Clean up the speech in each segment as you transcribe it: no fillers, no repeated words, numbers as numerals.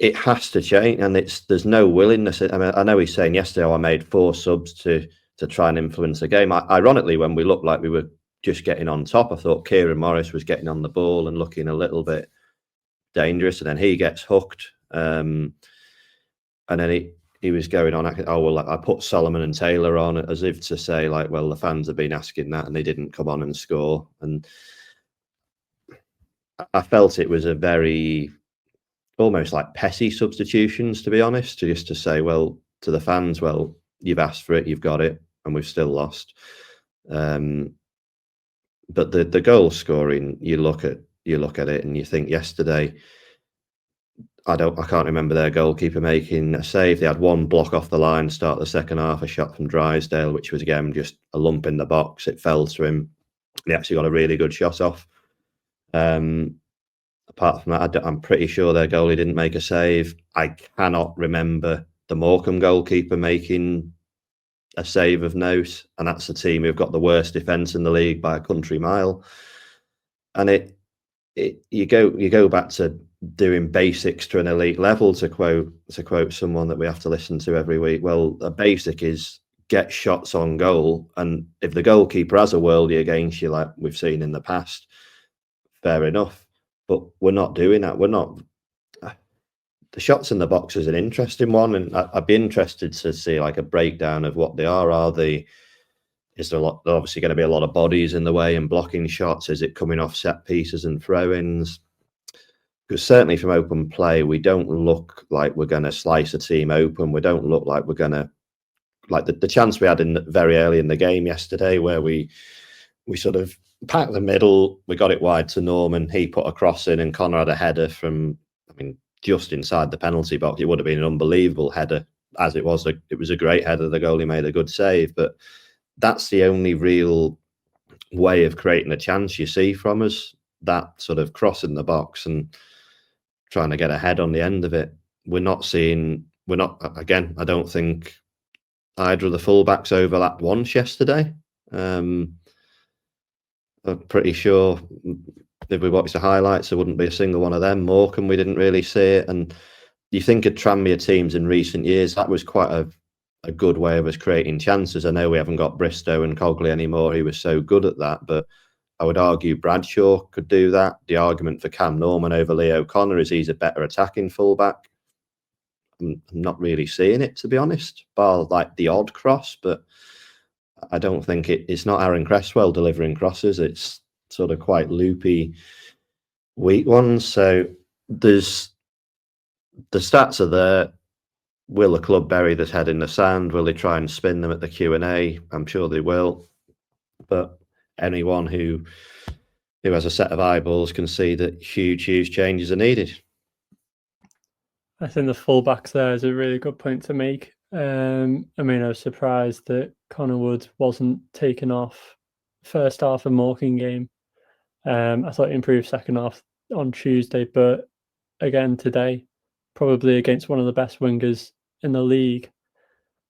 it has to change, and there's no willingness. I mean, I know he's saying yesterday, I made 4 subs to try and influence the game. Ironically, when we looked like we were just getting on top, I thought Kieran Morris was getting on the ball and looking a little bit dangerous, and then he gets hooked, and then he was going on. I put Solomon and Taylor on, as if to say, like, well, the fans have been asking that, and they didn't come on and score. And I felt it was a very almost like petty substitutions, to be honest, just to say, well, to the fans, well, you've asked for it, you've got it, and we've still lost. But the goal scoring, you look at it and you think yesterday, I can't remember their goalkeeper making a save. They had one block off the line, start the second half, a shot from Drysdale, which was again just a lump in the box. It fell to him. He actually got a really good shot off. Apart from that, I'm pretty sure their goalie didn't make a save. I cannot remember the Morecambe goalkeeper making a save of note, and that's a team who've got the worst defence in the league by a country mile. And you go back to doing basics to an elite level, to quote someone that we have to listen to every week. Well, a basic is get shots on goal, and if the goalkeeper has a worldie against you, like we've seen in the past, fair enough. But we're not doing that. We're not. The shots in the box is an interesting one, and I'd be interested to see like a breakdown of what they are. Is there obviously going to be a lot of bodies in the way and blocking shots? Is it coming off set pieces and throw-ins? Because certainly from open play, we don't look like we're going to slice a team open. We don't look like we're going to, like the chance we had very early in the game yesterday, where we sort of packed the middle, we got it wide to Norman, he put a cross in, and Connor had a header from, just inside the penalty box. It would have been an unbelievable header. As it was a great header. The goalie made a good save, but that's the only real way of creating a chance you see from us, that sort of crossing the box and trying to get a head on the end of it. Again, I don't think either of the fullbacks overlapped once yesterday. I'm pretty sure if we watched the highlights, there wouldn't be a single one of them. Morecambe, we didn't really see it. And you think of Tranmere teams in recent years, that was quite a good way of us creating chances. I know we haven't got Bristow and Cogley anymore. He was so good at that, but I would argue Bradshaw could do that. The argument for Cam Norman over Leo Connor is he's a better attacking fullback. I'm not really seeing it, to be honest, bar like the odd cross, but I don't think it's not Aaron Cresswell delivering crosses. It's sort of quite loopy, weak ones. So the stats are there. Will the club bury this head in the sand? Will they try and spin them at the Q&A? I'm sure they will. But anyone who has a set of eyeballs can see that huge changes are needed. I think the fullbacks there is a really good point to make. I was surprised that Connor Wood wasn't taken off first half of Morecambe game. I thought he improved second half on Tuesday, but again today, probably against one of the best wingers in the league.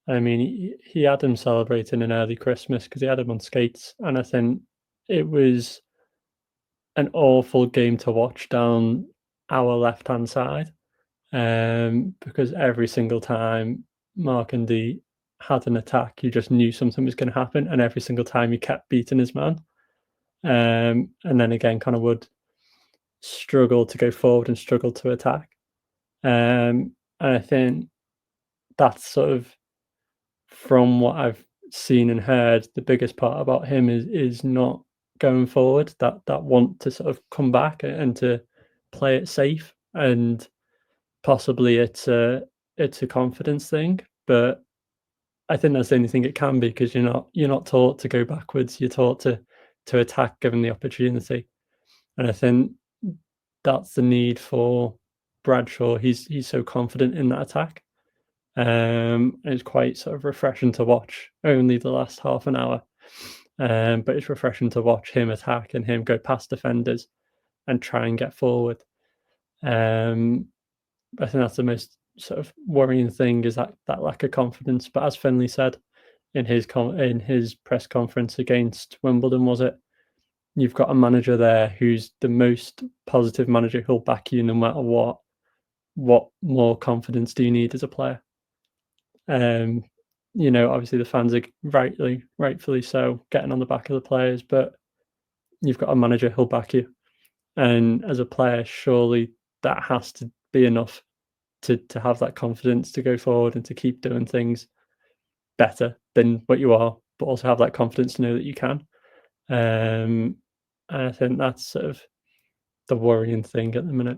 He had him celebrating an early Christmas because he had him on skates, and I think it was an awful game to watch down our left-hand side, because every single time Markandy had an attack, you just knew something was going to happen, and every single time he kept beating his man. And then again, Connor Wood struggled to go forward and struggled to attack. And I think that's sort of, from what I've seen and heard, the biggest part about him is not going forward, that want to sort of come back and to play it safe. And possibly it's a confidence thing, but I think that's the only thing it can be, because you're not taught to go backwards. You're taught to attack given the opportunity. And I think that's the need for Bradshaw. He's so confident in that attack. It's quite sort of refreshing to watch. Only the last half an hour, but it's refreshing to watch him attack and him go past defenders and try and get forward. I think that's the most sort of worrying thing, is that lack of confidence. But as Finlay said in his press conference against Wimbledon, was it? You've got a manager there who's the most positive manager. Who'll back you no matter what. what more confidence do you need as a player? Obviously the fans are rightfully so getting on the back of the players, but you've got a manager who'll back you. And as a player, surely that has to be enough to have that confidence to go forward and to keep doing things better than what you are, but also have that confidence to know that you can. And I think that's sort of the worrying thing at the minute.